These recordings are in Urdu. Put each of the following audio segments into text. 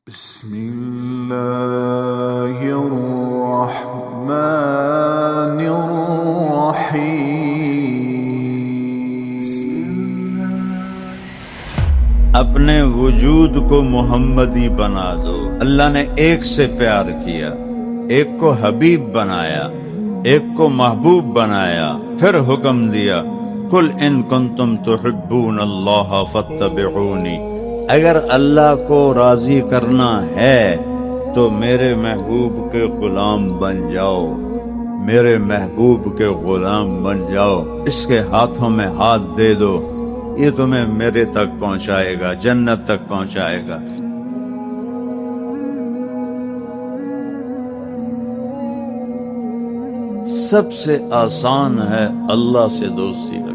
بسم الله الرحمن الرحيم. اپنے وجود کو محمدی بنا دو. اللہ نے ایک سے پیار کیا، ایک کو حبیب بنایا، ایک کو محبوب بنایا، پھر حکم دیا قل ان کنتم تحبون اللہ فاتبعونی. اگر اللہ کو راضی کرنا ہے تو میرے محبوب کے غلام بن جاؤ، میرے محبوب کے غلام بن جاؤ. اس کے ہاتھوں میں ہاتھ دے دو، یہ تمہیں میرے تک پہنچائے گا، جنت تک پہنچائے گا. سب سے آسان ہے اللہ سے دوستی لگانا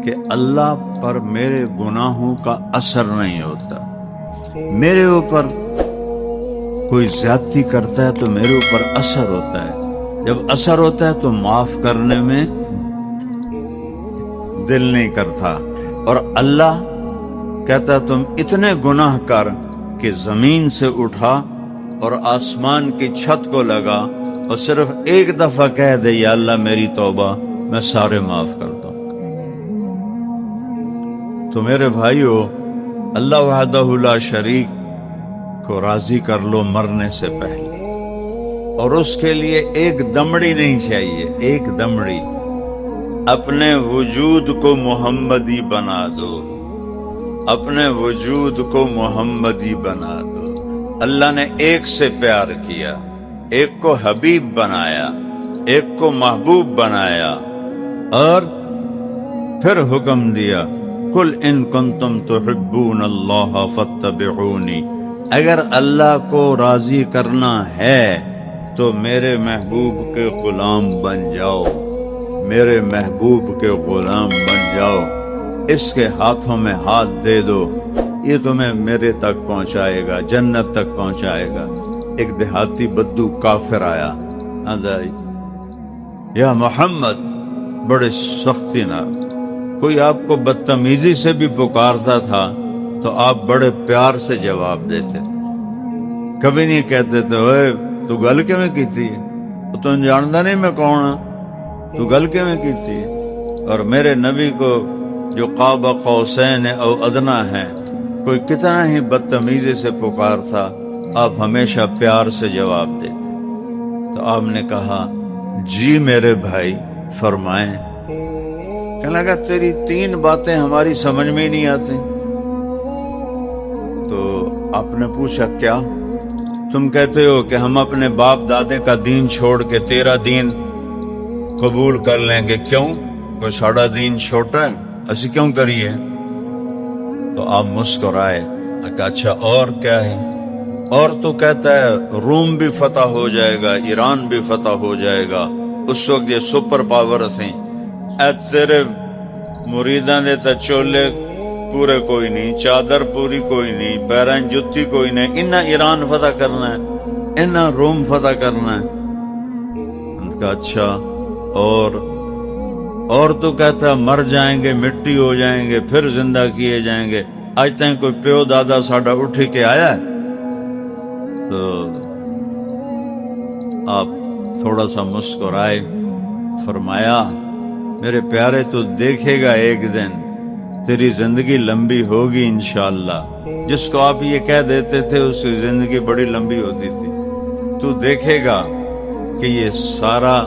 کہ اللہ پر میرے گناہوں کا اثر نہیں ہوتا. میرے اوپر کوئی زیادتی کرتا ہے تو میرے اوپر اثر ہوتا ہے. جب اثر ہوتا ہے تو معاف کرنے میں دل نہیں کرتا. اور اللہ کہتا ہے تم اتنے گناہ کر کہ زمین سے اٹھا اور آسمان کی چھت کو لگا اور صرف ایک دفعہ کہہ دے یا اللہ میری توبہ، میں سارے معاف کرتا ہوں. تو میرے بھائیو، اللہ وحدہ لا شریک کو راضی کر لو مرنے سے پہلے. اور اس کے لیے ایک دمڑی نہیں چاہیے، ایک دمڑی. اپنے وجود کو محمدی بنا دو، اپنے وجود کو محمدی بنا دو. اللہ نے ایک سے پیار کیا، ایک کو حبیب بنایا، ایک کو محبوب بنایا، اور پھر حکم دیا قل ان کنتم تحبون اللہ فاتبعونی. اگر اللہ کو راضی کرنا ہے تو میرے محبوب کے غلام بن جاؤ، میرے محبوب کے غلام بن جاؤ. اس کے ہاتھوں میں ہاتھ دے دو، یہ تمہیں میرے تک پہنچائے گا، جنت تک پہنچائے گا. ایک دیہاتی بدو کافر آیا، یا محمد، بڑے سختی نہ. کوئی آپ کو بدتمیزی سے بھی پکارتا تھا تو آپ بڑے پیار سے جواب دیتے تھے. کبھی نہیں کہتے تھے اوے تو گل کیویں کیتی ہے، تم جاندا نہیں میں کون ہوں، تو گل کیویں کیتی ہے. اور میرے نبی کو جو قاب قوسین او ادنا ہے، کوئی کتنا ہی بدتمیزی سے پکارتا، آپ ہمیشہ پیار سے جواب دیتے. تو آپ نے کہا جی میرے بھائی فرمائیں. کہنے لگا تیری 3 باتیں ہماری سمجھ میں ہی نہیں آتی. تو آپ نے پوچھا کیا؟ تم کہتے ہو کہ ہم اپنے باپ دادے کا دین چھوڑ کے تیرا دین قبول کر لیں گے. کیوں؟ کوئی ساڑا دین چھوٹا ہے، اسی کیوں کریے؟ تو آپ مسکرائے. اچھا اور کیا ہے؟ اور تو کہتا ہے روم بھی فتح ہو جائے گا، ایران بھی فتح ہو جائے گا. اس وقت یہ سپر پاور تھیں. اے تیرے مریداں دے تے چولے پورے کوئی نہیں، چادر پوری کوئی نہیں، پیران جتی کوئی نہیں. انہاں ایران فتح کرنا ہے، انہاں روم فتح کرنا ہے. ان کا اچھا اور تو کہتا ہے مر جائیں گے، مٹی ہو جائیں گے، پھر زندہ کیے جائیں گے. آج تک کوئی پیو دادا ساڈا اٹھی کے آیا ہے؟ تو آپ تھوڑا سا مسکرائے، فرمایا میرے پیارے تو دیکھے گا ایک دن تیری زندگی لمبی ہوگی انشاءاللہ. جس کو آپ یہ کہہ دیتے تھے اس کی زندگی بڑی لمبی ہوتی تھی. تو دیکھے گا کہ یہ سارا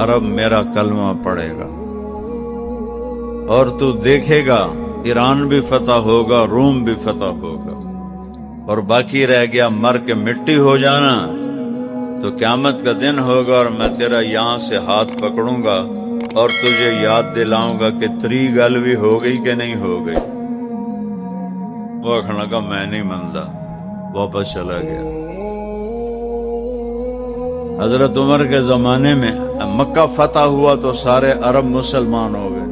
عرب میرا کلمہ پڑھے گا، اور تو دیکھے گا ایران بھی فتح ہوگا، روم بھی فتح ہوگا. اور باقی رہ گیا مر کے مٹی ہو جانا. تو قیامت کا دن ہوگا اور میں تیرا یہاں سے ہاتھ پکڑوں گا اور تجھے یاد دلاؤں گا کہ تری گل بھی ہو گئی کہ نہیں ہو گئی. وہ کہنے لگا میں نہیں مندا، واپس چلا گیا. حضرت عمر کے زمانے میں مکہ فتح ہوا تو سارے عرب مسلمان ہو گئے.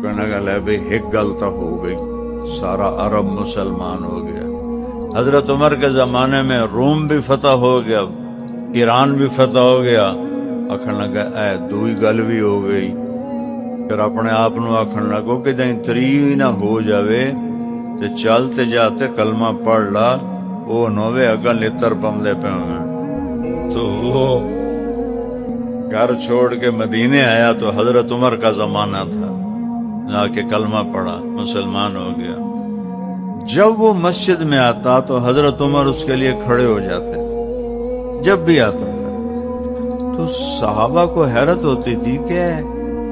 کہنے لگا لے بھئی ایک گل تو ہو گئی، سارا عرب مسلمان ہو گیا. حضرت عمر کے زمانے میں روم بھی فتح ہو گیا، ایران بھی فتح ہو گیا. آخر لگا اے دوئی گل بھی ہو گئی. پھر اپنے آپ نو آخر لگو کہ جائیں تری نہ ہو جاوے تے چلتے جاتے کلمہ پڑھ لا وہ نوے اگا لتر پمدے پہ ہوئے، تو وہ گھر چھوڑ کے مدینے آیا تو حضرت عمر کا زمانہ تھا، جا کے کلمہ پڑھا، مسلمان ہو گیا۔ جب وہ مسجد میں آتا تو حضرت عمر اس کے لیے کھڑے ہو جاتے تھے، جب بھی آتا تھا تو صحابہ کو حیرت ہوتی تھی کہ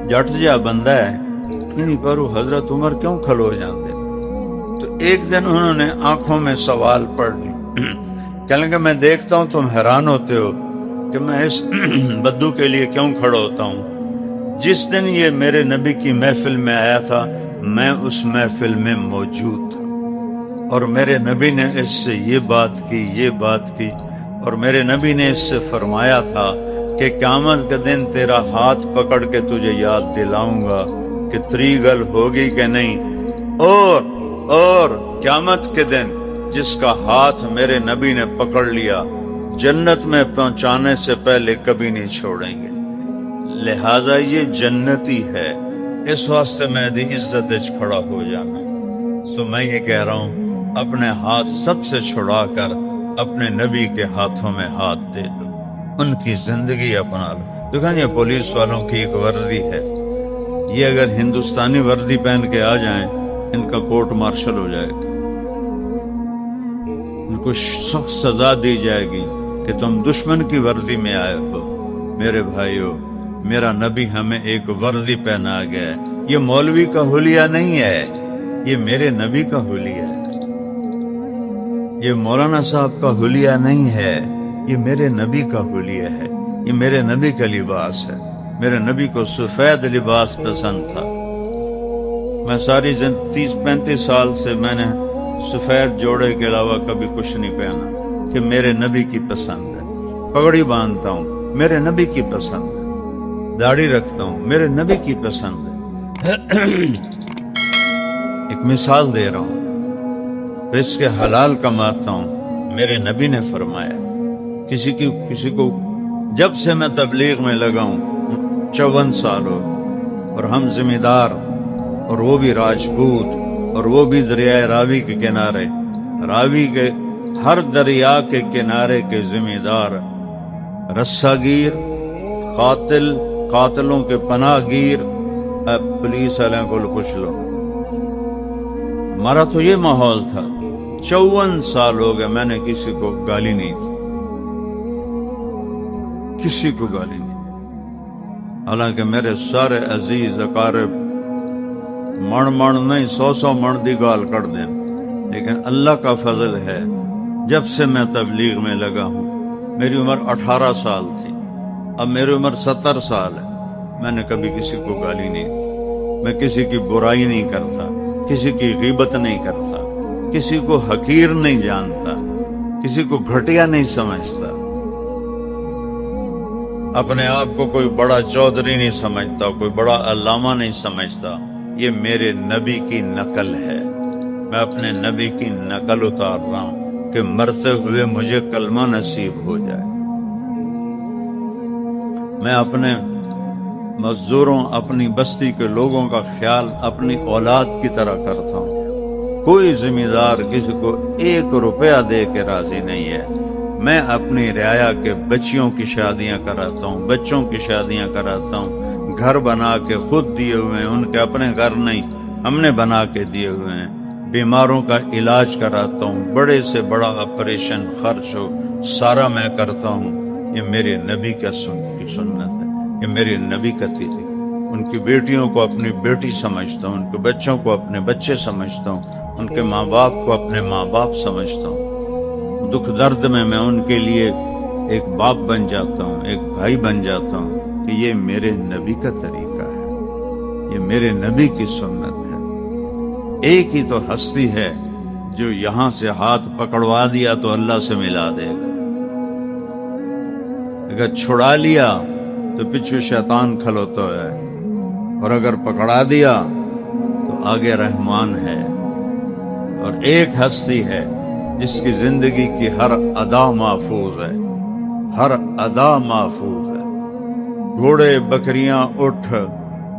جٹ جا بندہ ہے نہیں، پر وہ حضرت عمر کیوں کھلو جاتے؟ تو ایک دن انہوں نے آنکھوں میں سوال پڑھ لی، کہنے کہ میں دیکھتا ہوں تم حیران ہوتے ہو کہ میں اس بدو کے لیے کیوں کھڑا ہوتا ہوں۔ جس دن یہ میرے نبی کی محفل میں آیا تھا میں اس محفل میں موجود تھا، اور میرے نبی نے اس سے یہ بات کی، یہ بات کی، اور میرے نبی نے اس سے فرمایا تھا کہ قیامت کے دن تیرا ہاتھ پکڑ کے تجھے یاد دلاؤں گا کہ تری گل ہوگی کہ نہیں، اور قیامت کے دن جس کا ہاتھ میرے نبی نے پکڑ لیا جنت میں پہنچانے سے پہلے کبھی نہیں چھوڑیں گے، لہٰذا یہ جنتی ہے، اس واسطے میں دی عزت اچ کھڑا ہو جانا۔ سو میں یہ کہہ رہا ہوں اپنے ہاتھ سب سے چھڑا کر اپنے نبی کے ہاتھوں میں ہاتھ دے دو، ان کی زندگی اپنا لو۔ دیکھیں یہ پولیس والوں کی ایک وردی ہے، یہ اگر ہندوستانی وردی پہن کے آ جائیں ان کا کورٹ مارشل ہو جائے گا، ان کو سخت سزا دی جائے گی کہ تم دشمن کی وردی میں آئے ہو۔ میرے بھائیو، میرا نبی ہمیں ایک وردی پہنا گیا ہے، یہ مولوی کا حلیہ نہیں ہے، یہ میرے نبی کا حلیہ ہے، یہ مولانا صاحب کا حلیہ نہیں ہے، یہ میرے نبی کا حلیہ ہے، یہ میرے نبی کا لباس ہے۔ میرے نبی کو سفید لباس پسند تھا، میں ساری 30-35 سال سے میں نے سفید جوڑے کے علاوہ کبھی کچھ نہیں پہنا، کہ میرے نبی کی پسند ہے۔ پگڑی باندھتا ہوں، میرے نبی کی پسند ہے، داڑھی رکھتا ہوں، میرے نبی کی پسند ہے۔ ایک مثال دے رہا ہوں، رزق حلال کماتا ہوں، میرے نبی نے فرمایا۔ کسی کو جب سے میں تبلیغ میں لگا ہوں 54 سال ہو، اور ہم ذمہ دار، اور وہ بھی راجپوت، اور وہ بھی دریائے راوی کے کنارے، راوی کے ہر دریا کے کنارے کے ذمہ دار، رسہ گیر، قاتلوں کے پناہ گیر، پولیس والوں کو پوچھ لو۔ ہمارا تو یہ ماحول تھا، 54 سال ہو گئے میں نے کسی کو گالی نہیں دی، کسی کو گالی نہیں، حالانکہ میرے سارے عزیز اقارب من نہیں 100 من دی گال کر دیں، لیکن اللہ کا فضل ہے جب سے میں تبلیغ میں لگا ہوں، میری عمر 18 سال تھی، اب میری عمر 70 سال ہے، میں نے کبھی کسی کو گالی نہیں دی، میں کسی کی برائی نہیں کرتا، کسی کی غیبت نہیں کرتا، کسی کو حقیر نہیں جانتا، کسی کو گھٹیا نہیں سمجھتا، اپنے آپ کو کوئی بڑا چودھری نہیں سمجھتا، کوئی بڑا علامہ نہیں سمجھتا۔ یہ میرے نبی کی نقل ہے، میں اپنے نبی کی نقل اتار رہا ہوں کہ مرتے ہوئے مجھے کلمہ نصیب ہو جائے۔ میں اپنے مزدوروں، اپنی بستی کے لوگوں کا خیال اپنی اولاد کی طرح کرتا ہوں، کوئی ذمہ دار کسی کو 1 روپیہ دے کے راضی نہیں ہے۔ میں اپنی رعایا کے بچیوں کی شادیاں کراتا ہوں، بچوں کی شادیاں کراتا ہوں، گھر بنا کے خود دیے ہوئے ہیں، ان کے اپنے گھر نہیں، ہم نے بنا کے دیے ہوئے ہیں، بیماروں کا علاج کراتا ہوں، بڑے سے بڑا آپریشن خرچ ہو سارا میں کرتا ہوں۔ یہ میرے نبی کی سنت ہے، یہ میرے نبی کا طریقہ۔ ان کی بیٹیوں کو اپنی بیٹی سمجھتا ہوں، ان کے بچوں کو اپنے بچے سمجھتا ہوں، ان کے ماں باپ کو اپنے ماں باپ سمجھتا ہوں۔ دکھ درد میں ان کے لیے ایک باپ بن جاتا ہوں، ایک بھائی بن جاتا ہوں، کہ یہ میرے نبی کا طریقہ ہے، یہ میرے نبی کی سنت ہے۔ ایک ہی تو ہستی ہے جو یہاں سے ہاتھ پکڑوا دیا تو اللہ سے ملا دے گا، اگر چھڑا لیا تو پیچھے شیطان کھلوتا ہے، اور اگر پکڑا دیا تو آگے رحمان ہے۔ اور ایک ہستی ہے جس کی زندگی کی ہر ادا محفوظ ہے، ہر ادا محفوظ ہے۔ گھوڑے بکریاں اٹھ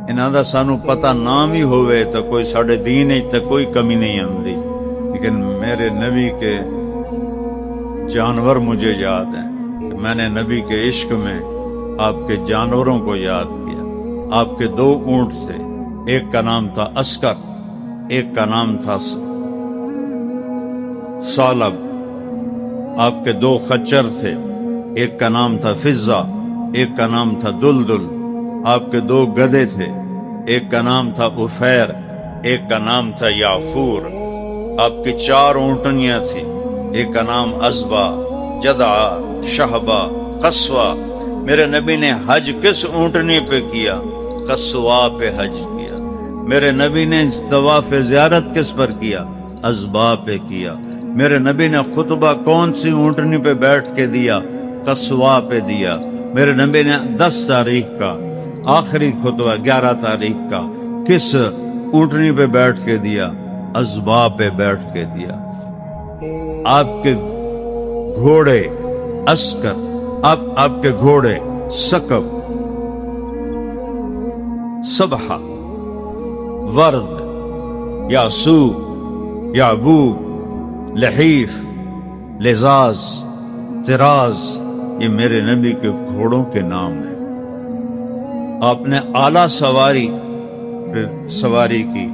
انہاں دا سانو پتہ نام ہی ہوئے تو کوئی ساڑھے دین تے کوئی کمی نہیں آندی، لیکن میرے نبی کے جانور مجھے یاد ہیں کہ میں نے نبی کے عشق میں آپ کے جانوروں کو یاد کیا۔ آپ کے 2 اونٹ تھے، ایک کا نام تھا عسکر، ایک کا نام تھا سالب۔ آپ کے 2 خچر تھے، ایک کا نام تھا فضہ، ایک کا نام تھا دلدل۔ آپ کے 2 گدھے تھے، ایک کا نام تھا افیر، ایک کا نام تھا یافور۔ آپ کی 4 اونٹنیاں تھیں، ایک کا نام ازبا، جدعا، شہبا، قصوہ۔ میرے نبی نے حج کس اونٹنی پہ کیا؟ قصوہ پہ حج کیا۔ میرے نبی نے طواف زیارت کس پر کیا؟ ازبا پہ کیا۔ میرے نبی نے خطبہ کون سی اونٹنی پہ بیٹھ کے دیا؟ قصوہ پہ دیا۔ میرے نبی نے 10 تاریخ کا آخری خطبہ 11 تاریخ کا کس اونٹنی پہ بیٹھ کے دیا؟ ازبا پہ بیٹھ کے دیا۔ آپ کے گھوڑے عسکر، آپ کے گھوڑے سکب، سبحہ، ورد، یاسوب، یعبوب، لحیف، لزاز، تراز، یہ میرے نبی کے گھوڑوں کے نام ہیں۔ آپ نے اعلیٰ سواری کی،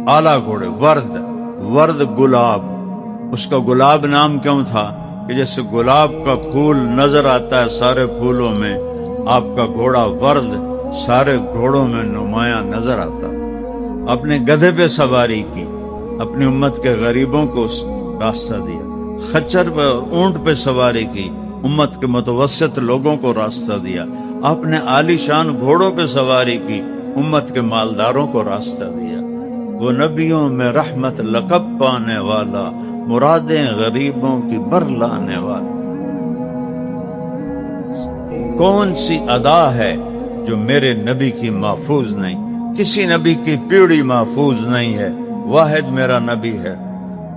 اعلیٰ گھوڑے، ورد گلاب۔ اس کا گلاب نام کیوں تھا؟ کہ جیسے گلاب کا پھول نظر آتا ہے سارے پھولوں میں، آپ کا گھوڑا ورد سارے گھوڑوں میں نمایاں نظر آتا تھا۔ اپنے گدھے پہ سواری کی، اپنی امت کے غریبوں کو راستہ دیا۔ خچر پہ، اونٹ پہ سواری کی، امت کے متوسط لوگوں کو راستہ دیا۔ آپ نے عالی شان گھوڑوں پہ سواری کی، امت کے مالداروں کو راستہ دیا۔ وہ نبیوں میں رحمت لقب پانے والا، مرادیں غریبوں کی بر لانے والا۔ کون سی ادا ہے جو میرے نبی کی محفوظ نہیں؟ کسی نبی کی پیڑھی محفوظ نہیں ہے، واحد میرا نبی ہے۔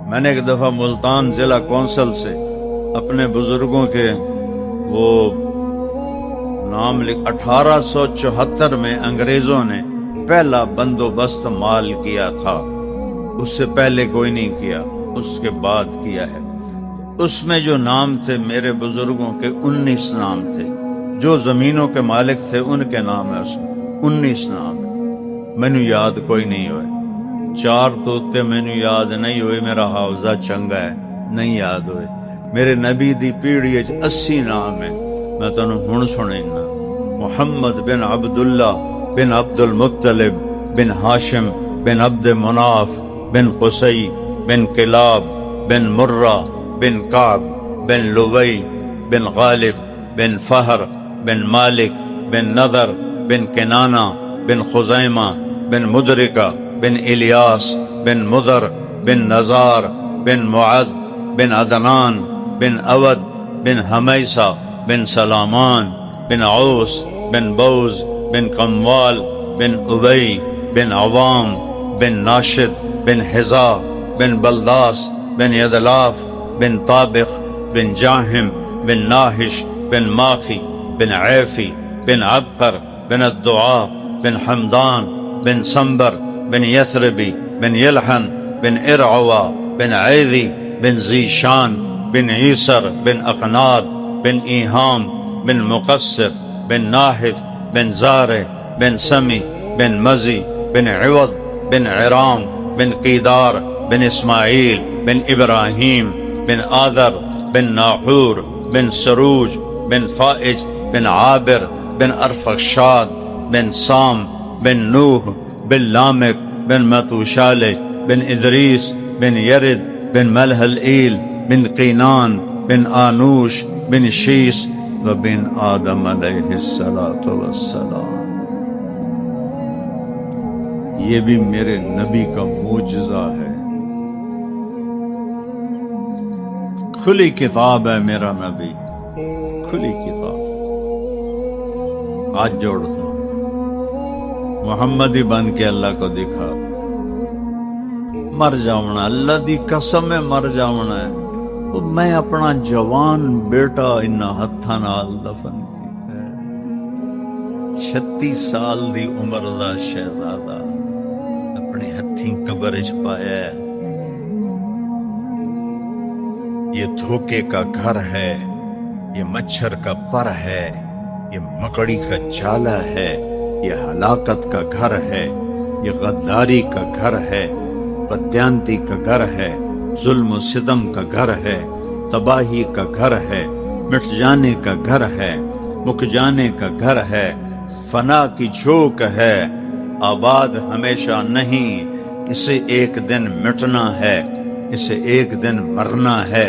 میں نے ایک دفعہ ملتان ضلع کونسل سے اپنے بزرگوں کے وہ نام 1874 میں انگریزوں نے پہلا بندوبست مال کیا تھا، اس سے پہلے کوئی نہیں کیا، اس کے بعد کیا ہے۔ اس میں جو نام تھے میرے بزرگوں کے 19 نام تھے، جو زمینوں کے مالک تھے ان کے نام ہے، اس میں 19 نام ہے۔ مینو یاد کوئی نہیں ہوئے، 4 توتے مینو یاد نہیں ہوئے، میرا حافظہ چنگا ہے، نہیں یاد ہوئے۔ میرے نبی دی پیڑھی 80 نام ہے، میں تنوں ہن سنینا۔ محمد بن عبداللہ بن عبد المطلب بن ہاشم بن عبد مناف بن قصی بن کلاب بن مرہ بن کعب بن لوی بن غالب بن فہر بن مالک بن نضر بن کنانہ بن خزیمہ بن مدرکہ بن الیاس بن مضر بن نزار بن معد بن عدنان بن اود بن حمیسہ بن سلامان بن عوس بن بوز بن قموال بن ابی بن عوام بن ناشد بن حزا بن بلداس بن یدلاف بن طابخ بن جاہم بن ناہش بن ماخی بن عیفی بن عبقر بن الدعاء بن حمدان بن سنبر بن یثربی بن یلحن بن ارعوا بن عیذی بن زیشان بن عیسر بن اقناد بن ایہام بن مقصر بن ناحث بن زارع بن سمی بن مزی بن عوض بن عرام بن قیدار بن اسماعیل بن ابراہیم بن آذر بن ناحور بن سروج بن فائج بن عابر بن ارفخشاد بن سام بن نوح بن لامک بن متوشالح بن ادریس بن یرد بن ملح الایل بن قینان بن آنوش بن شیس وبن آدم علیہ السلام۔ یہ بھی میرے نبی کا معجزہ ہے، کھلی کتاب ہے میرا نبی، کھلی کتاب۔ ہاتھ جوڑتا ہوں، محمدی بن کے اللہ کو دکھا دو۔ مر جاؤنا، اللہ دی قسم ہے مر جاؤنا ہے۔ میں اپنا جوان بیٹا انہاں ہتھاں نال دفن کیتا ہے، 36 سال دی عمر دا شہزادہ اپنے ہتھیں قبر وچ پایا ہے۔ یہ دھوکے کا گھر ہے، یہ مچھر کا پر ہے، یہ مکڑی کا جالا ہے، یہ ہلاکت کا گھر ہے، یہ غداری کا گھر ہے، بددیانتی کا گھر ہے، ظلم و ستم کا گھر ہے، تباہی کا گھر ہے، مٹ جانے کا گھر ہے، مک جانے کا گھر ہے، فنا کی جھوک ہے، آباد ہمیشہ نہیں، اسے ایک دن مٹنا ہے، اسے ایک دن مرنا ہے۔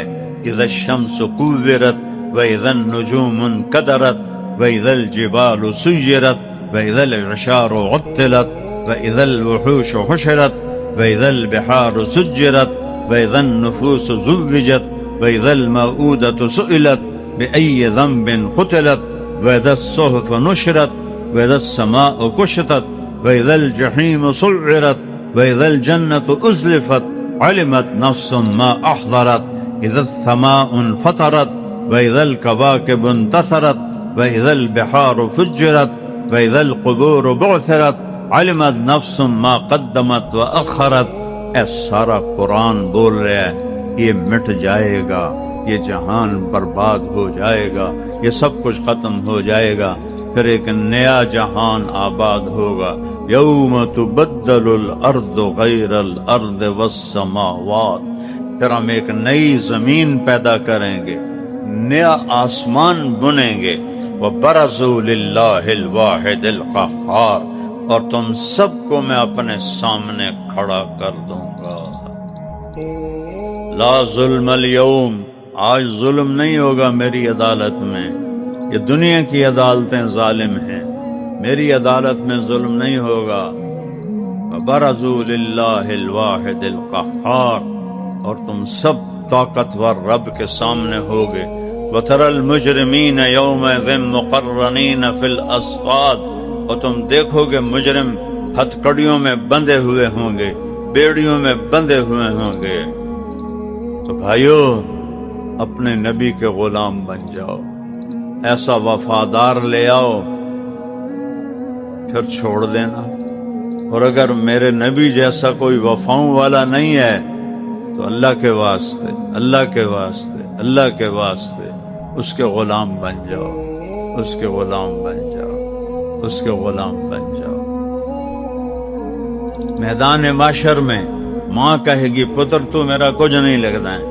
اذا الشمس كورت واذا النجوم انكدرت واذا الجبال سيرت واذا العشار عطلت واذا الوحوش حشرت واذا البحار سجرت واذا النفوس زوجت واذا الموءودة سئلت بأي ذنب قتلت واذا الصحف نشرت واذا السماء كشطت واذا الجحيم سعرت واذا الجنة أزلفت علمت نفس ما أحضرت اذا السماء انفطرت واذا الكواكب انتثرت واذا البحار فجرت واذا القبور بعثرت علمت نفس ما قدمت واخرت۔ اے سارا قرآن بول رہا ہے یہ مٹ جائے گا، یہ جہان برباد ہو جائے گا، یہ سب کچھ ختم ہو جائے گا، پھر ایک نیا جہان آباد ہوگا۔ یوم تبدل الارض غیر الارض والسماوات، پھر ہم ایک نئی زمین پیدا کریں گے، نیا آسمان بنیں گے۔ وَبَرَزُوا لِلَّهِ الْوَاحِدِ الْقَهَّارِ، اور تم سب کو میں اپنے سامنے کھڑا کر دوں گا۔ لا ظلم اليوم، آج ظلم نہیں ہوگا میری عدالت میں، یہ دنیا کی عدالتیں ظالم ہیں، میری عدالت میں ظلم نہیں ہوگا۔ وَبَرَزُوا لِلَّهِ الْوَاحِدِ الْقَهَّارِ، اور تم سب طاقتور رب کے سامنے ہوگے۔ وَتَرَى الْمُجْرِمِينَ يَوْمَئِذٍ مُقَرَّنِينَ فِي الْأَصْفَادِ، اور تم دیکھو گے مجرم ہتھ کڑیوں میں بندھے ہوئے ہوں گے، بیڑیوں میں بندھے ہوئے ہوں گے۔ تو بھائیو، اپنے نبی کے غلام بن جاؤ، ایسا وفادار لے آؤ، پھر چھوڑ دینا۔ اور اگر میرے نبی جیسا کوئی وفاؤں والا نہیں ہے تو اللہ کے واسطے، اللہ کے واسطے، اللہ کے واسطے اس کے غلام بن جاؤ، اس کے غلام بن جاؤ، اس کے غلام بن جاؤ۔ میدان معاشر میں ماں کہے گی پتر تو میرا کچھ نہیں لگتا ہے،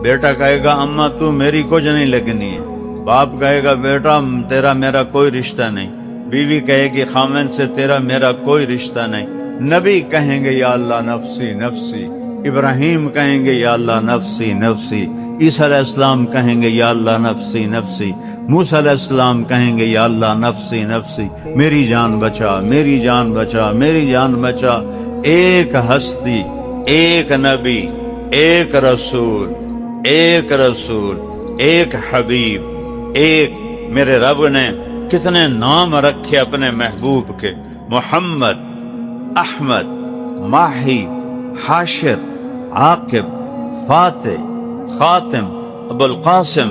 بیٹا کہے گا اماں تو میری کچھ نہیں لگنی ہے، باپ کہے گا بیٹا تیرا میرا کوئی رشتہ نہیں، بیوی کہے گی خامن سے تیرا میرا کوئی رشتہ نہیں، نبی کہیں گے یا اللہ نفسی نفسی، ابراہیم کہیں گے یا اللہ نفسی نفسی، عیسیٰ علیہ السلام کہیں گے یا اللہ نفسی نفسی، موسیٰ علیہ السلام کہیں گے یا اللہ نفسی نفسی، میری جان بچا، میری جان بچا، میری جان بچا۔ ایک ہستی، ایک نبی، ایک رسول، ایک رسول، ایک حبیب، ایک میرے رب نے کتنے نام رکھے اپنے محبوب کے، محمد، احمد، ماہی، حاشر، عاقب، فاتح، خاتم، ابو القاسم،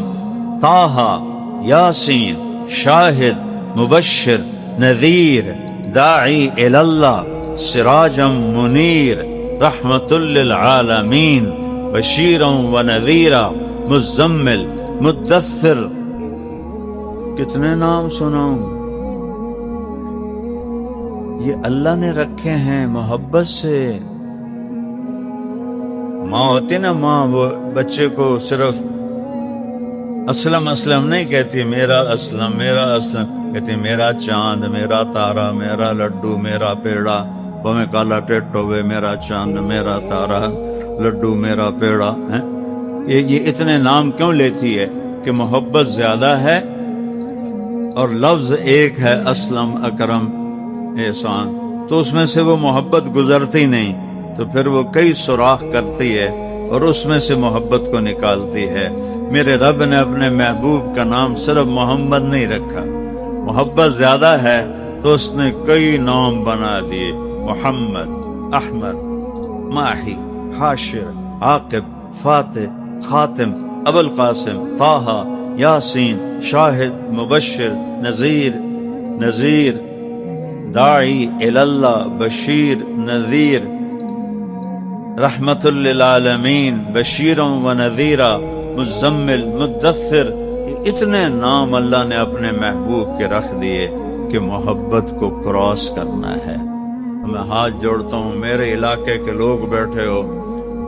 طٰہٰ، یاسین، شاہد، مبشر، نذیر، داعی اللہ، سراجا منیر، رحمت للعالمین، بشیرا و نذیرا، مزمل، مدثر۔ کتنے نام سناؤں؟ یہ اللہ نے رکھے ہیں محبت سے۔ ماں ہوتی نا، ماں وہ بچے کو صرف اسلم اسلم نہیں کہتی، میرا اسلم، میرا اسلم، کہتی میرا چاند، میرا تارا، میرا لڈو، میرا پیڑا، وہ میں کالا ٹیٹو وے، میرا چاند، میرا تارا، لڈو، میرا پیڑا۔ یہ اتنے نام کیوں لیتی ہے؟ کہ محبت زیادہ ہے اور لفظ ایک ہے، اسلم، اکرم، احسان، تو اس میں سے وہ محبت گزرتی نہیں، تو پھر وہ کئی سوراخ کرتی ہے اور اس میں سے محبت کو نکالتی ہے۔ میرے رب نے اپنے محبوب کا نام صرف محمد نہیں رکھا، محبت زیادہ ہے تو اس نے کئی نام بنا دیے، محمد، احمد، ماہی، حاشر، عاقب، فاتح، خاتم، ابو القاسم، طٰہٰ، یاسین، شاہد، مبشر، نذیر، داعی اللہ، بشیر، نذیر، رحمت للعالمین، بشیرا و نذیرا، مزمل، مدثر، اتنے نام اللہ نے اپنے محبوب کے رکھ دیے کہ محبت کو کراس کرنا ہے۔ میں ہاتھ جوڑتا ہوں، میرے علاقے کے لوگ بیٹھے ہو،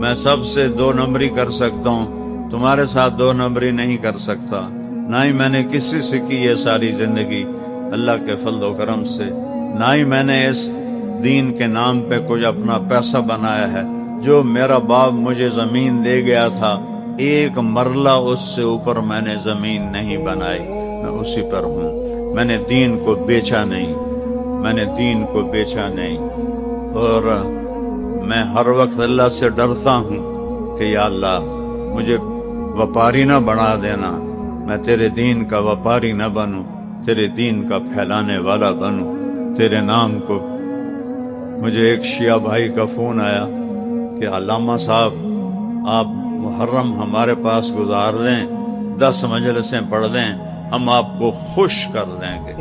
میں سب سے 2 نمبری کر سکتا ہوں، تمہارے ساتھ 2 نمبری نہیں کر سکتا، نہ ہی میں نے کسی سے کی ہے ساری زندگی اللہ کے فضل و کرم سے، نہ ہی میں نے اس دین کے نام پہ کچھ اپنا پیسہ بنایا ہے۔ جو میرا باپ مجھے زمین دے گیا تھا، ایک مرلہ اس سے اوپر میں نے زمین نہیں بنائی، میں اسی پر ہوں۔ میں نے دین کو بیچا نہیں، میں نے دین کو بیچا نہیں، اور میں ہر وقت اللہ سے ڈرتا ہوں کہ یا اللہ مجھے وپاری نہ بنا دینا، میں تیرے دین کا وپاری نہ بنوں، تیرے دین کا پھیلانے والا بنوں، تیرے نام کو۔ مجھے ایک شیعہ بھائی کا فون آیا کہ علامہ صاحب آپ محرم ہمارے پاس گزار دیں، 10 مجلسیں پڑھ دیں، ہم آپ کو خوش کر دیں گے۔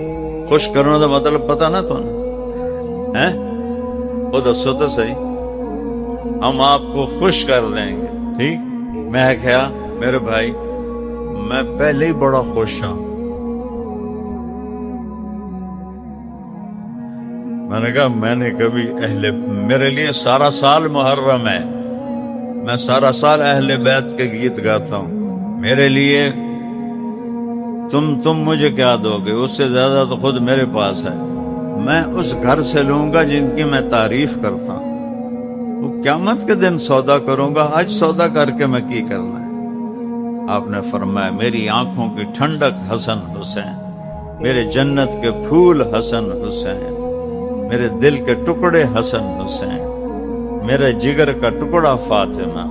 خوش کرنا تو مطلب پتہ نہ تو ہیں، وہ دسو تو صحیح، ہم آپ کو خوش کر دیں گے، ٹھیک؟ میں کہا میرے بھائی میں پہلے ہی بڑا خوش ہوں۔ میں نے کہا میں نے کبھی میرے لیے سارا سال محرم ہے، میں سارا سال اہل بیت کے گیت گاتا ہوں، میرے لیے تم مجھے کیا دو گے؟ اس سے زیادہ تو خود میرے پاس ہے، میں اس گھر سے لوں گا جن کی میں تعریف کرتا ہوں، وہ قیامت کے دن سودا کروں گا، آج سودا کر کے میں کی کرنا ہے؟ آپ نے فرمایا میری آنکھوں کی ٹھنڈک حسن حسین، میرے جنت کے پھول حسن حسین، میرے دل کے ٹکڑے حسن حسین، میرے جگر کا ٹکڑا فاطمہ،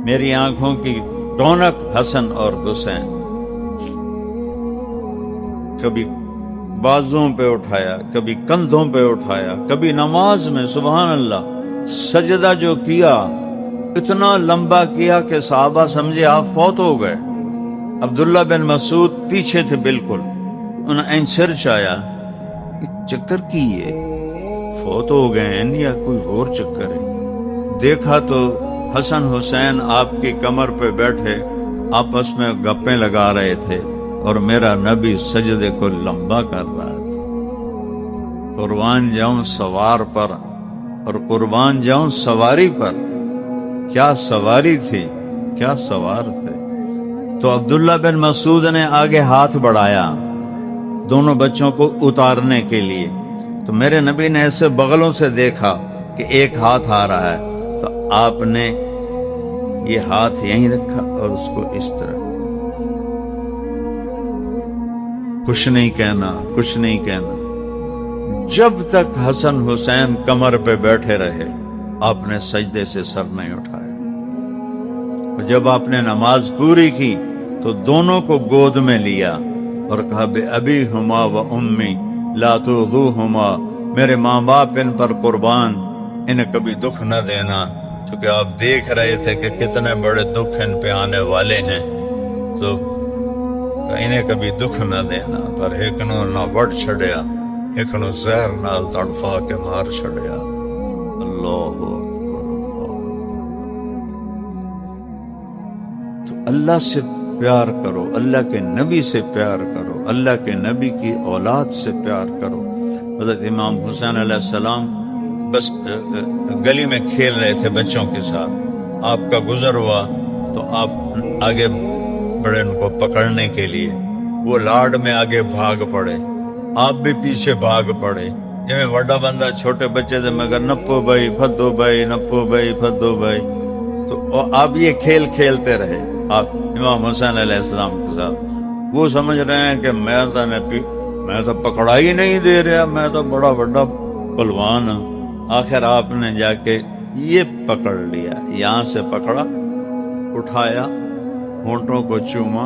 میری آنکھوں کی رونق حسن اور حسین۔ کبھی بازوں پہ اٹھایا، کبھی کندھوں پہ اٹھایا، کبھی نماز میں سبحان اللہ سجدہ جو کیا اتنا لمبا کیا کہ صحابہ سمجھے آپ فوت ہو گئے۔ عبداللہ بن مسعود پیچھے تھے بالکل، انہیں سر چایا، چکر کی یہ فوت ہو گئے ہیں یا کوئی اور چکر ہے؟ دیکھا تو حسن حسین آپ کی کمر پہ بیٹھے آپس میں گپیں لگا رہے تھے اور میرا نبی سجدے کو لمبا کر رہا تھا۔ قربان جاؤں سوار پر اور قربان جاؤں سواری پر، کیا سواری تھی، کیا سوار تھے۔ تو عبداللہ بن مسعود نے آگے ہاتھ بڑھایا دونوں بچوں کو اتارنے کے لیے، تو میرے نبی نے ایسے بغلوں سے دیکھا کہ ایک ہاتھ آ رہا ہے، تو آپ نے یہ ہاتھ یہیں رکھا اور اس کو اس طرح، کچھ نہیں کہنا، کچھ نہیں کہنا، جب تک حسن حسین کمر پہ بیٹھے رہے آپ نے سجدے سے سر نہیں اٹھایا۔ اور جب آپ نے نماز پوری کی تو دونوں کو گود میں لیا اور کہا بے ابی ہما و امی لا تغوہما، میرے ماں باپ ان پر قربان، انہیں کبھی دکھ نہ دینا، کیونکہ آپ دیکھ رہے تھے کہ کتنے بڑے دکھ ان پہ آنے والے ہیں، تو انہیں کبھی دکھ نہ دینا۔ پر ایکنوں نہ وڈ چھڑیا، ایکنوں زہر نال تڑفا کے مار چھڑیا۔ اللہ تو اللہ سے پیار کرو، اللہ کے نبی سے پیار کرو، اللہ کے نبی کی اولاد سے پیار کرو۔ حضرت امام حسین علیہ السلام بس گلی میں کھیل رہے تھے بچوں کے ساتھ، آپ کا گزر ہوا تو آپ آگے بڑے ان کو پکڑنے کے لیے، وہ لاڈ میں آگے بھاگ پڑے، آپ بھی پیچھے بھاگ پڑے، جی وڈا بندہ چھوٹے بچے سے مگر نپو بھائی پھدو بھائی، نپو بھائی پھدو بھائی، تو آپ یہ کھیل کھیلتے رہے آپ امام حسین علیہ السلام کے ساتھ۔ وہ سمجھ رہے ہیں کہ میں تو پکڑائی نہیں دے رہا، میں تو بڑا بڑا پلوان ہوں۔ آخر آپ نے جا کے یہ پکڑ لیا، یہاں سے پکڑا، اٹھایا، ہونٹوں کو چوما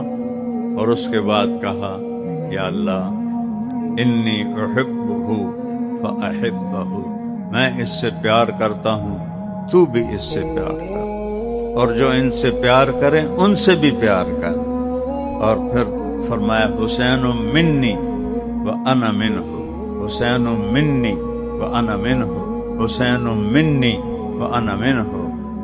اور اس کے بعد کہا یا اللہ انی احبہ فاحبہ، میں اس سے پیار کرتا ہوں، تو بھی اس سے پیار کر، اور جو ان سے پیار کریں ان سے بھی پیار کر۔ اور پھر فرمایا حسین منی وانا منہ، حسین منی وانا منہ، حسین منی وانا منہ،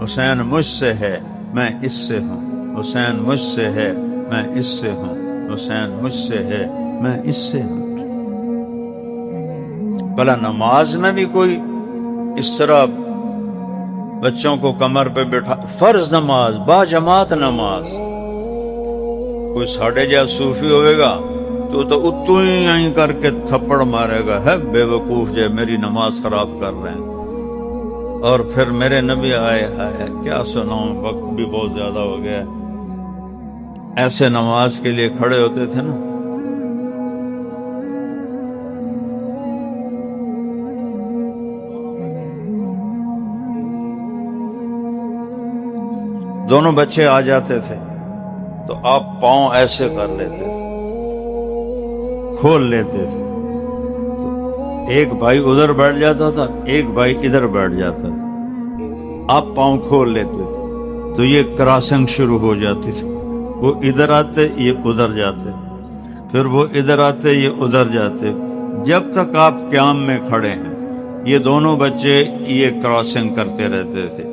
حسین مجھ سے ہے میں اس سے ہوں۔ حسین مجھ سے ہے میں اس سے ہوں، حسین مجھ سے ہے میں اس سے ہوں۔ بھلا نماز میں بھی کوئی اس طرح بچوں کو کمر پہ بٹھا، فرض نماز با جماعت نماز، کوئی ساڑھے جا صوفی ہوئے گا تو اتو ہی یہیں کر کے تھپڑ مارے گا، ہے بے وقوف جے میری نماز خراب کر رہے ہیں۔ اور پھر میرے نبی آئے ہائے کیا سناؤں، وقت بھی بہت زیادہ ہو گیا، ایسے نماز کے لیے کھڑے ہوتے تھے نا، دونوں بچے آ جاتے تھے تو آپ پاؤں ایسے کر لیتے تھے، کھول لیتے تھے، تو ایک بھائی ادھر بیٹھ جاتا تھا، ایک بھائی ادھر بیٹھ جاتا تھا، آپ پاؤں کھول لیتے تھے تو یہ کراسنگ شروع ہو جاتی تھی، وہ ادھر آتے یہ ادھر جاتے، پھر وہ ادھر آتے یہ ادھر جاتے، جب تک آپ قیام میں کھڑے ہیں یہ دونوں بچے یہ کراسنگ کرتے رہتے تھے،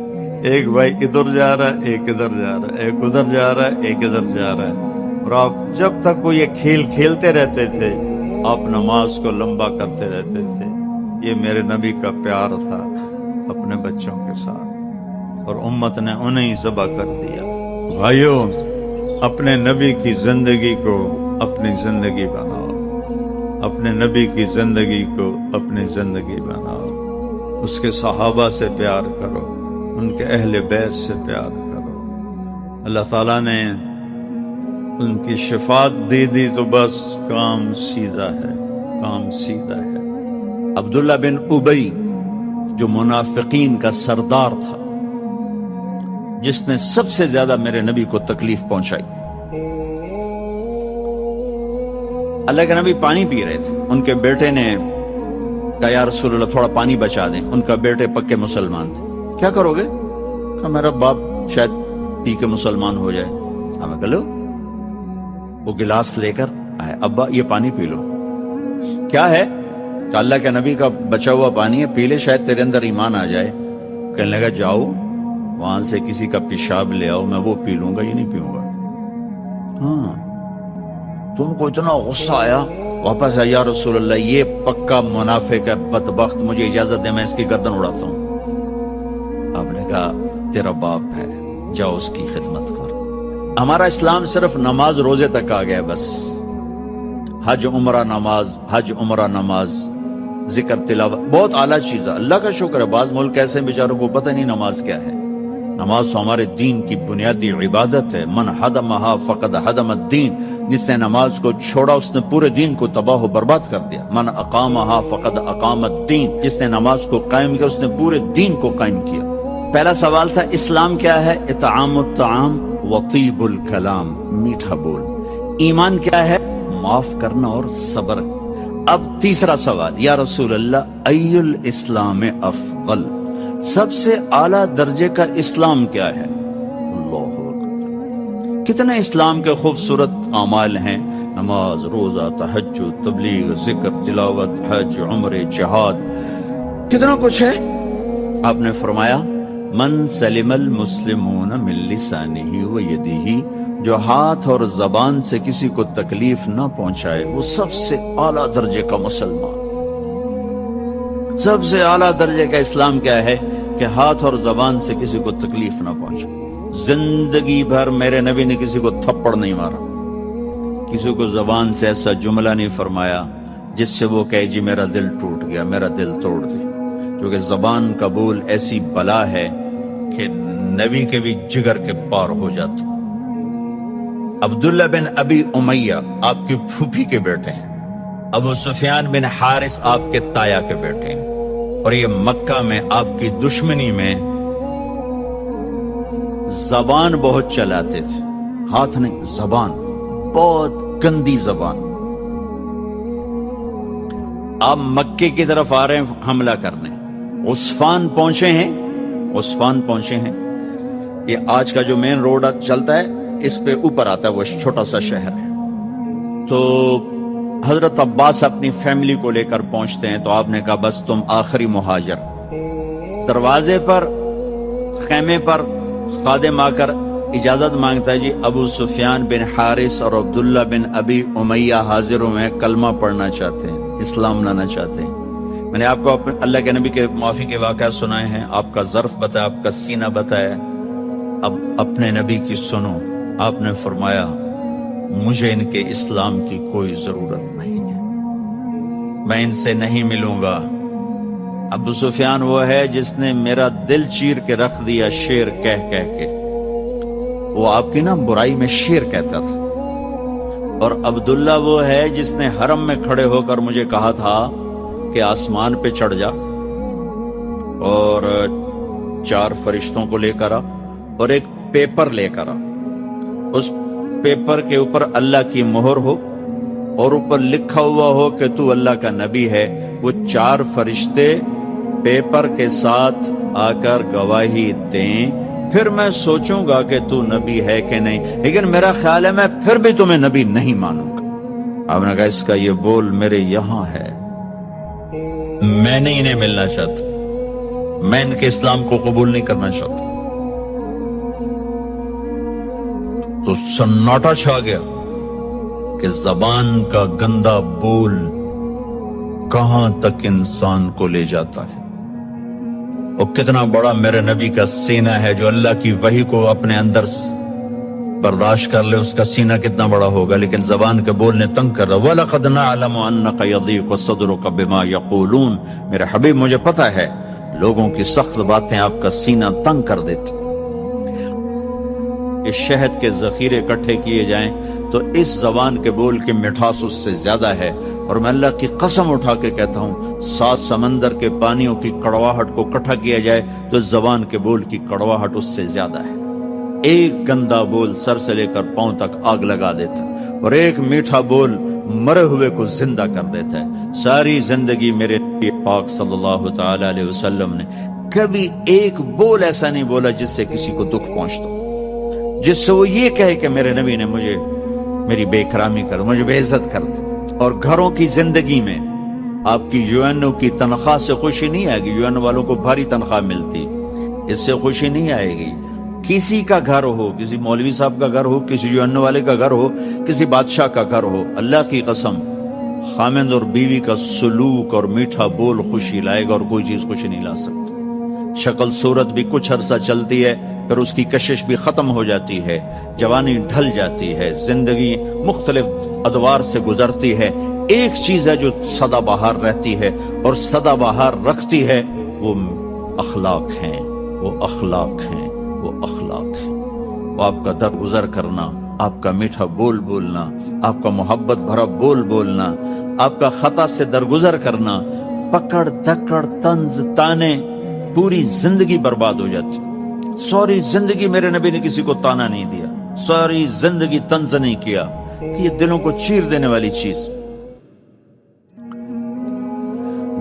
ایک بھائی ادھر جا رہا ہے ایک ادھر جا رہا ہے، ایک ادھر جا رہا ہے ایک ادھر جا رہا ہے، اور آپ جب تک وہ یہ کھیل کھیلتے رہتے تھے آپ نماز کو لمبا کرتے رہتے تھے۔ یہ میرے نبی کا پیار تھا اپنے بچوں کے ساتھ، اور امت نے انہیں ذبح کر دیا۔ بھائیوں، اپنے نبی کی زندگی کو اپنی زندگی بناؤ، اپنے نبی کی زندگی کو اپنی زندگی بناؤ، اس کے صحابہ سے پیار کرو، ان کے اہل بیت سے پیار کرو۔ اللہ تعالیٰ نے ان کی شفاعت دے دی تو بس کام سیدھا ہے، کام سیدھا ہے۔ عبداللہ بن ابی جو منافقین کا سردار تھا، جس نے سب سے زیادہ میرے نبی کو تکلیف پہنچائی، اللہ کے نبی پانی پی رہے تھے، ان کے بیٹے نے کہا یا رسول اللہ تھوڑا پانی بچا دیں، ان کا بیٹے پکے مسلمان تھے، کیا کرو گے؟ کہا میرا باپ شاید پی کے مسلمان ہو جائے۔ ہمیں کہا لو، وہ گلاس لے کر آئے، ابا یہ پانی پی لو۔ کیا ہے؟ کہ اللہ کے نبی کا بچا ہوا پانی ہے، پی لے شاید تیرے اندر ایمان آ جائے۔ کہنے لگا جاؤ وہاں سے کسی کا پیشاب لے آؤ، میں وہ پی لوں گا، یہ نہیں پیوں گا۔ ہاں، تم کو اتنا غصہ آیا، واپس آیا، یا رسول اللہ یہ پکا منافق ہے، بدبخت، مجھے اجازت دے میں اس کی گردن اڑاتا ہوں۔ آپ نے کہا تیرا باپ ہے، جاؤ اس کی خدمت کر۔ ہمارا اسلام صرف نماز روزے تک آ گیا، بس حج عمرہ نماز، حج عمرہ نماز، ذکر تلاوت بہت اعلیٰ چیز ہے، اللہ کا شکر ہے۔ بعض ملک ایسے بیچاروں کو پتہ نہیں نماز کیا ہے۔ نماز تو ہمارے دین کی بنیادی عبادت ہے، من حدمہا فقد حدم الدین، جس نے نماز کو چھوڑا اس نے پورے دین کو تباہ و برباد کر دیا۔ من اقامہا فقد اقام الدین، جس نے نماز کو قائم کیا اس نے پورے دین کو قائم کیا۔ پہلا سوال تھا اسلام کیا ہے؟ اطعام الطعام وطیب الکلام، میٹھا بول۔ ایمان کیا ہے؟ معاف کرنا اور صبر۔ اب تیسرا سوال، یا رسول اللہ ای الاسلام افضل، سب سے اعلیٰ درجے کا اسلام کیا ہے؟ اللہ اکبر، کتنے اسلام کے خوبصورت اعمال ہیں، نماز، روزہ، تہجد، تبلیغ، ذکر، تلاوت، حج، عمرے، جہاد، کتنا کچھ ہے۔ آپ نے فرمایا من سلم المسلمون من لسانہ و یدہ، جو ہاتھ اور زبان سے کسی کو تکلیف نہ پہنچائے وہ سب سے اعلیٰ درجے کا مسلمان۔ سب سے اعلیٰ درجے کا اسلام کیا ہے؟ کہ ہاتھ اور زبان سے کسی کو تکلیف نہ پہنچائے۔ زندگی بھر میرے نبی نے کسی کو تھپڑ نہیں مارا، کسی کو زبان سے ایسا جملہ نہیں فرمایا جس سے وہ کہے جی میرا دل ٹوٹ گیا، میرا دل توڑ دے، کیونکہ زبان کا بول ایسی بلا ہے کہ نبی کے بھی جگر کے پار ہو جاتا۔ عبداللہ بن ابی امیہ آپ کی پھوپھی کے بیٹے ہیں، ابو سفیان بن حارث آپ کے تایا کے بیٹے ہیں، اور یہ مکہ میں آپ کی دشمنی میں زبان بہت چلاتے تھے، ہاتھ نہیں، زبان، بہت گندی زبان۔ آپ مکے کی طرف آ رہے ہیں حملہ کرنے، عسفان پہنچے ہیں، عسفان پہنچے ہیں، یہ آج کا جو مین روڈ چلتا ہے اس پہ اوپر آتا ہے، وہ چھوٹا سا شہر ہے۔ تو حضرت عباس اپنی فیملی کو لے کر پہنچتے ہیں، تو آپ نے کہا بس تم آخری مہاجر۔ دروازے پر، خیمے پر خادم آ کر اجازت مانگتا ہے جی ابو سفیان بن حارث اور عبداللہ بن ابی امیہ حاضر ہوئے کلمہ پڑھنا چاہتے ہیں، اسلام لانا چاہتے ہیں۔ میں نے آپ کو اللہ کے نبی کے معافی کے واقعات سنائے ہیں، آپ کا ظرف بتایا، آپ کا سینہ بتایا، اب اپنے نبی کی سنو۔ آپ نے فرمایا مجھے ان کے اسلام کی کوئی ضرورت نہیں ہے، میں ان سے نہیں ملوں گا۔ ابو سفیان وہ ہے جس نے میرا دل چیر کے رکھ دیا شیر کہہ کہہ کے، وہ آپ کی نا برائی میں شیر کہتا تھا۔ اور عبداللہ وہ ہے جس نے حرم میں کھڑے ہو کر مجھے کہا تھا کہ آسمان پہ چڑھ جا اور 4 فرشتوں کو لے کر آ اور ایک پیپر لے کر آ، اس پیپر کے اوپر اللہ کی مہر ہو اور اوپر لکھا ہوا ہو کہ تو اللہ کا نبی ہے۔ وہ 4 فرشتے پیپر کے ساتھ آ کر گواہی دیں، پھر میں سوچوں گا کہ تو نبی ہے کہ نہیں، لیکن میرا خیال ہے میں پھر بھی تمہیں نبی نہیں مانوں گا۔ آپ نے کہا اس کا یہ بول میرے یہاں ہے، میں نہیں انہیں ملنا چاہتا، میں ان کے اسلام کو قبول نہیں کرنا چاہتا۔ تو سناٹا چھا گیا کہ زبان کا گندا بول کہاں تک انسان کو لے جاتا ہے، اور کتنا بڑا میرے نبی کا سینہ ہے جو اللہ کی وحی کو اپنے اندر برداشت کر لے، اس کا سینہ کتنا بڑا ہوگا، لیکن زبان کے بول نے تنگ کر رہا۔ وَلَقَدْ نَعْلَمُ أَنَّكَ يَضِيقُ صَدْرُكَ بِمَا يَقُولُونَ، میرے حبیب مجھے پتہ ہے لوگوں کی سخت باتیں آپ کا سینہ تنگ کر دیتی۔ کہ شہد کے ذخیرے اکٹھے کیے جائیں تو اس زبان کے بول کی مٹھاس اس سے زیادہ ہے، اور میں اللہ کی قسم اٹھا کے کہتا ہوں 7 سمندر کے پانیوں کی کڑواہٹ کو اکٹھا کیا جائے تو زبان کے بول کی کڑواہٹ اس سے زیادہ ہے۔ ایک گندا بول سر سے لے کر پاؤں تک آگ لگا دیتا ہے، اور ایک میٹھا بول مرے ہوئے کو زندہ کر دیتا ہے۔ ساری زندگی میرے نبی پاک صلی اللہ تعالی علیہ وسلم نے کبھی ایک بول ایسا نہیں بولا جس سے کسی کو دکھ پہنچتا، جس سے وہ یہ کہے کہ میرے نبی نے مجھے میری بے اکرامی کر، مجھے بے عزت کر دی۔ اور گھروں کی زندگی میں آپ کی یو این او کی تنخواہ سے خوشی نہیں آئے گی، یو این او والوں کو بھاری تنخواہ ملتی، اس سے خوشی نہیں آئے گی۔ کسی کا گھر ہو، کسی مولوی صاحب کا گھر ہو، کسی یو این او والے کا گھر ہو، کسی بادشاہ کا گھر ہو، اللہ کی قسم خامند اور بیوی کا سلوک اور میٹھا بول خوشی لائے گا، اور کوئی چیز خوشی نہیں لا سکتی۔ شکل صورت بھی کچھ عرصہ چلتی ہے، پھر اس کی کشش بھی ختم ہو جاتی ہے، جوانی ڈھل جاتی ہے، زندگی مختلف ادوار سے گزرتی ہے۔ ایک چیز ہے جو سدا بہار رہتی ہے اور سدا بہار رکھتی ہے، وہ اخلاق ہیں، وہ اخلاق ہیں، وہ اخلاق ہیں۔ وہ آپ کا در گزر کرنا، آپ کا میٹھا بول بولنا، آپ کا محبت بھرا بول بولنا، آپ کا خطا سے درگزر کرنا، پکڑ دکڑ طنز تانے، پوری زندگی برباد ہو جاتی۔ ساری زندگی میرے نبی نے کسی کو تانا نہیں دیا، ساری زندگی طنز نہیں کیا، کہ یہ دلوں کو چیر دینے والی چیز۔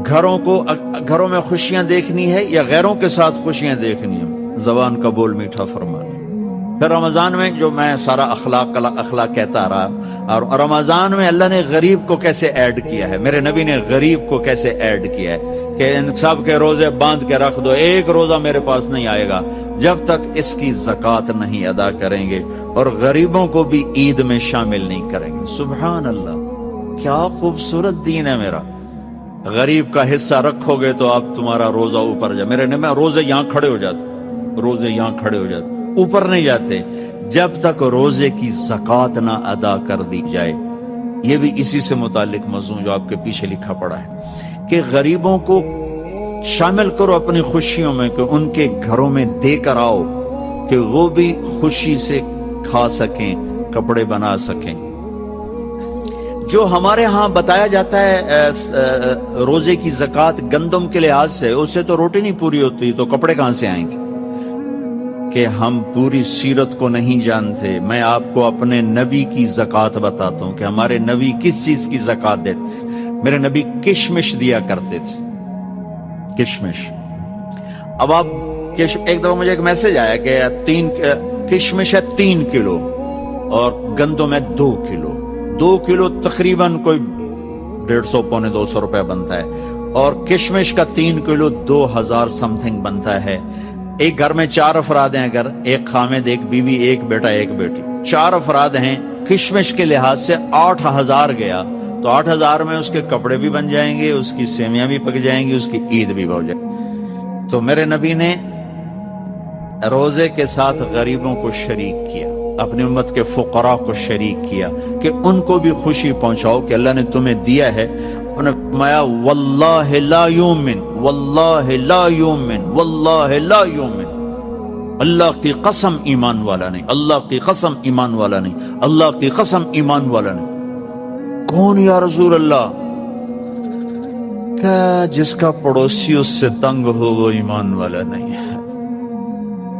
گھروں میں خوشیاں دیکھنی ہے یا غیروں کے ساتھ خوشیاں دیکھنی ہے، زبان کا بول میٹھا فرمانا۔ پھر رمضان میں جو میں سارا اخلاق کہتا رہا، اور رمضان میں اللہ نے غریب کو کیسے ایڈ کیا ہے، میرے نبی نے غریب کو کیسے ایڈ کیا ہے کہ ان سب کے روزے باندھ کے رکھ دو، ایک روزہ میرے پاس نہیں آئے گا جب تک اس کی زکوٰۃ نہیں ادا کریں گے، اور غریبوں کو بھی عید میں شامل نہیں کریں گے۔ سبحان اللہ، کیا خوبصورت دین ہے میرا۔ غریب کا حصہ رکھو گے تو آپ تمہارا روزہ اوپر جائے۔ میرے نبی روزے یہاں کھڑے ہو جاتے، روزے یہاں کھڑے ہو جاتے، اوپر نہیں جاتے جب تک روزے کی زکوٰۃ نہ ادا کر دی جائے۔ یہ بھی اسی سے متعلق مضمون جو آپ کے پیچھے لکھا پڑا ہے کہ غریبوں کو شامل کرو اپنی خوشیوں میں، کہ ان کے گھروں میں دے کر آؤ کہ وہ بھی خوشی سے کھا سکیں، کپڑے بنا سکیں۔ جو ہمارے ہاں بتایا جاتا ہے روزے کی زکوٰۃ گندم کے لحاظ سے، اس سے تو روٹی نہیں پوری ہوتی، تو کپڑے کہاں سے آئیں گے؟ کہ ہم پوری سیرت کو نہیں جانتے۔ میں آپ کو اپنے نبی کی زکوٰۃ بتاتا ہوں کہ ہمارے نبی کس چیز کی زکوٰۃ دیتے۔ میرے نبی کشمش دیا کرتے تھے، کشمش۔ اب آپ ایک دفعہ مجھے ایک میسج آیا کہ کشمش ہے 3 کلو اور گندم ہے 2 کلو، 2 کلو تقریباً کوئی 150 پونے 200 روپے بنتا ہے، اور کشمش کا 3 کلو 2000 سم تھنگ بنتا ہے۔ ایک گھر میں 4 افراد ہیں، اگر ایک خامد، ایک بیوی، ایک بیٹا، ایک بیٹی، 4 افراد ہیں، کشمش کے لحاظ سے 8,000 گیا، تو 8,000 میں اس کے کپڑے بھی بن جائیں گے، اس کی سیویاں بھی پک جائیں گی، اس کی عید بھی ہو جائے گی۔ تو میرے نبی نے روزے کے ساتھ غریبوں کو شریک کیا، اپنی امت کے فقراء کو شریک کیا کہ ان کو بھی خوشی پہنچاؤ کہ اللہ نے تمہیں دیا ہے۔ انہوں نے فرمایا واللہ لا یؤمن، واللہ لا یؤمن، واللہ لا یؤمن، اللہ کی قسم ایمان والا نہیں، اللہ کی قسم ایمان والا نہیں، اللہ کی قسم ایمان والا نہیں۔ کون یا رسول اللہ؟ کہ جس کا پڑوسی اس سے تنگ ہو وہ ایمان والا نہیں ہے،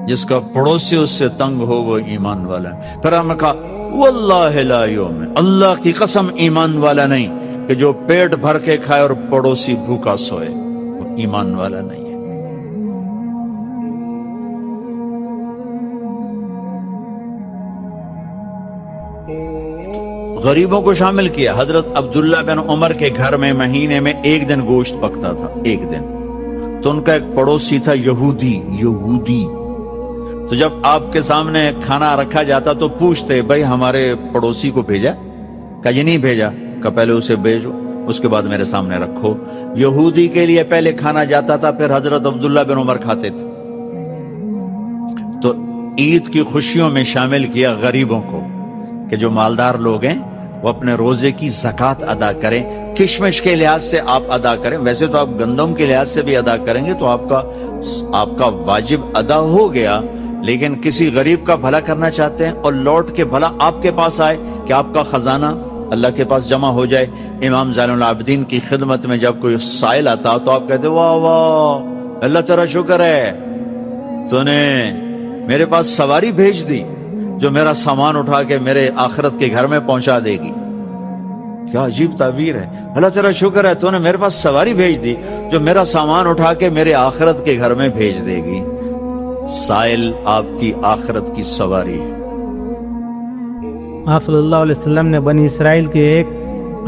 جس کا پڑوسی اس سے تنگ ہو وہ ایمان والا ہے۔ پھر ہم نے کہا واللہ لا یؤمن، اللہ کی قسم ایمان والا نہیں، کہ جو پیٹ بھر کے کھائے اور پڑوسی بھوکا سوئے وہ ایمان والا نہیں ہے۔ غریبوں کو شامل کیا۔ حضرت عبداللہ بن عمر کے گھر میں مہینے میں 1 دن گوشت پکتا تھا، 1 دن۔ تو ان کا ایک پڑوسی تھا یہودی، تو جب آپ کے سامنے کھانا رکھا جاتا تو پوچھتے بھائی ہمارے پڑوسی کو بھیجا؟ کہا یہ نہیں بھیجا۔ کہ پہلے اسے بھیجو، اس کے بعد میرے سامنے رکھو۔ یہودی کے لیے پہلے کھانا جاتا تھا، پھر حضرت عبداللہ بن عمر کھاتے تھے۔ تو عید کی خوشیوں میں شامل کیا غریبوں کو کہ جو مالدار لوگ ہیں وہ اپنے روزے کی زکوٰۃ ادا کریں، کشمش کے لحاظ سے آپ ادا کریں، ویسے تو آپ گندم کے لحاظ سے بھی ادا کریں گے تو آپ کا واجب ادا ہو گیا، لیکن کسی غریب کا بھلا کرنا چاہتے ہیں اور لوٹ کے بھلا آپ کے پاس آئے کہ آپ کا خزانہ اللہ کے پاس جمع ہو جائے۔ امام زین العابدین کی خدمت میں جب کوئی سائل آتا تو آپ کہتے واہ واہ اللہ تیرا شکر ہے، تو نے میرے پاس سواری بھیج دی جو میرا سامان اٹھا کے میرے آخرت کے گھر میں پہنچا دے گی۔ کیا عجیب تعبیر ہے، اللہ تیرا شکر ہے تو نے میرے پاس سواری بھیج دی جو میرا سامان اٹھا کے میرے آخرت کے گھر میں بھیج دے گی۔ سائل آپ کی آخرت کی سواری ہے۔ آپ صلی اللہ علیہ وسلم نے بنی اسرائیل کے ایک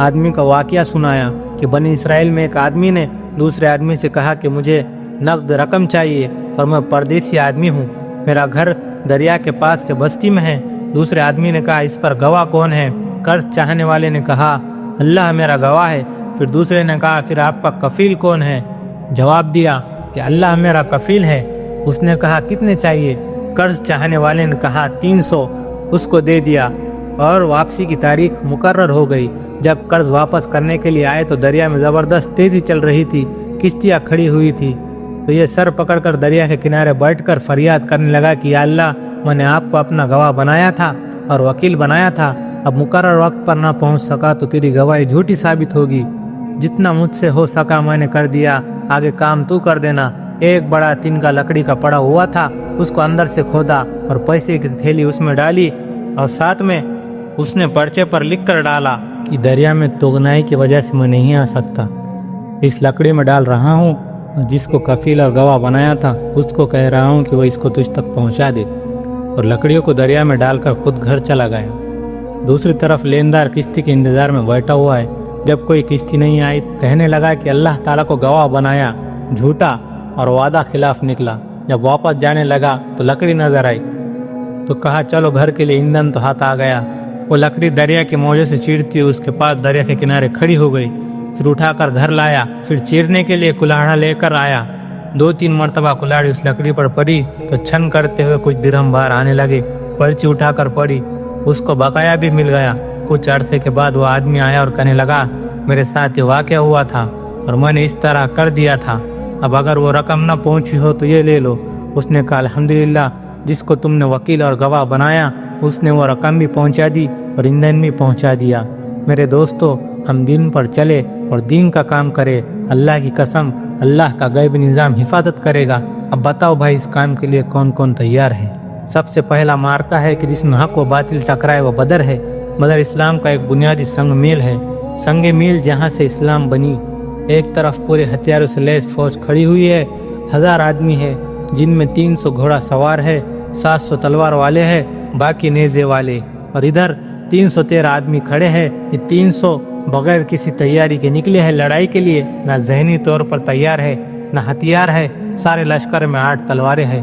آدمی کا واقعہ سنایا کہ بنی اسرائیل میں ایک آدمی نے دوسرے آدمی سے کہا کہ مجھے نقد رقم چاہیے اور میں پردیسی آدمی ہوں، میرا گھر دریا کے پاس کے بستی میں ہے۔ دوسرے آدمی نے کہا اس پر گواہ کون ہے؟ قرض چاہنے والے نے کہا اللہ میرا گواہ ہے۔ پھر دوسرے نے کہا پھر آپ کا کفیل کون ہے؟ جواب دیا کہ اللہ میرا کفیل ہے۔ اس نے کہا کتنے چاہیے؟ قرض چاہنے والے نے کہا 300۔ اس کو دے دیا اور واپسی کی تاریخ مقرر ہو گئی۔ جب قرض واپس کرنے کے لیے آئے تو دریا میں زبردست تیزی چل رہی تھی، کشتیاں کھڑی ہوئی تھی۔ تو یہ سر پکڑ کر دریا کے کنارے بیٹھ کر فریاد کرنے لگا کہ یا اللہ میں نے آپ کو اپنا گواہ بنایا تھا اور وکیل بنایا تھا، اب مقرر وقت پر نہ پہنچ سکا تو تیری گواہی جھوٹی ثابت ہوگی۔ جتنا مجھ سے ہو سکا میں نے کر دیا، آگے کام تو کر دینا۔ ایک بڑا تن کا لکڑی کا پڑا ہوا تھا، اس کو اندر سے کھودا اور پیسے کی تھیلی اس میں ڈالی اور ساتھ میں اس نے پرچے پر لکھ کر ڈالا کہ دریا میں توگنائی کی وجہ سے میں نہیں آ سکتا، اس لکڑی میں ڈال رہا ہوں اور جس کو کفیل اور گواہ بنایا تھا اس کو کہہ رہا ہوں کہ وہ اس کو تجھ تک پہنچا دے، اور لکڑیوں کو دریا میں ڈال کر خود گھر چلا گیا۔ دوسری طرف لیندار کشتی کے انتظار میں بیٹھا ہوا ہے۔ جب کوئی کشتی نہیں آئی کہنے لگا کہ اللہ تعالیٰ کو گواہ بنایا، جھوٹا اور وعدہ خلاف نکلا۔ جب واپس جانے لگا تو لکڑی نظر آئی تو کہا چلو گھر کے لیے ایندھن تو ہاتھ آ گیا۔ وہ لکڑی دریا کے موجے سے چیرتی اس کے پاس دریا کے کنارے کھڑی ہو گئی، پھر اٹھا کر گھر لایا، پھر چیرنے کے لیے کلاڑا لے کر آیا۔ 2-3 مرتبہ کلاڑی اس لکڑی پر پڑی تو چھن کرتے ہوئے کچھ درہم باہر آنے لگے۔ پرچی اٹھا کر پڑی، اس کو بقایا بھی مل گیا۔ کچھ عرصے کے بعد وہ آدمی آیا اور کہنے لگا میرے ساتھ یہ واقعہ ہوا تھا اور میں نے اس طرح کر دیا تھا، اب اگر وہ رقم نہ پہنچی ہو تو یہ لے لو۔ اس نے کہا الحمدللہ، جس کو تم نے وکیل اور گواہ بنایا اس نے وہ رقم بھی پہنچا دی اور ایندھن بھی پہنچا دیا۔ میرے دوستو، ہم دین پر چلے اور دین کا کام کرے، اللہ کی قسم اللہ کا غیبی نظام حفاظت کرے گا۔ اب بتاؤ بھائی اس کام کے لیے کون کون تیار ہے؟ سب سے پہلا مارکا ہے کہ جس میں حق و باطل ٹکرائے وہ بدر ہے۔ بدر اسلام کا ایک بنیادی سنگ میل ہے، سنگ میل جہاں سے اسلام بنی۔ ایک طرف پورے ہتھیاروں سے لیس فوج کھڑی ہوئی ہے، 1000 آدمی ہے جن میں 300 گھوڑا سوار ہے، 700 تلوار والے ہیں، باقی نیزے والے، اور ادھر 313 آدمی کھڑے ہیں۔ یہ 300 بغیر کسی تیاری کے نکلے ہیں لڑائی کے لیے، نہ ذہنی طور پر تیار ہے نہ ہتھیار ہے۔ سارے لشکر میں 8 تلواریں ہیں،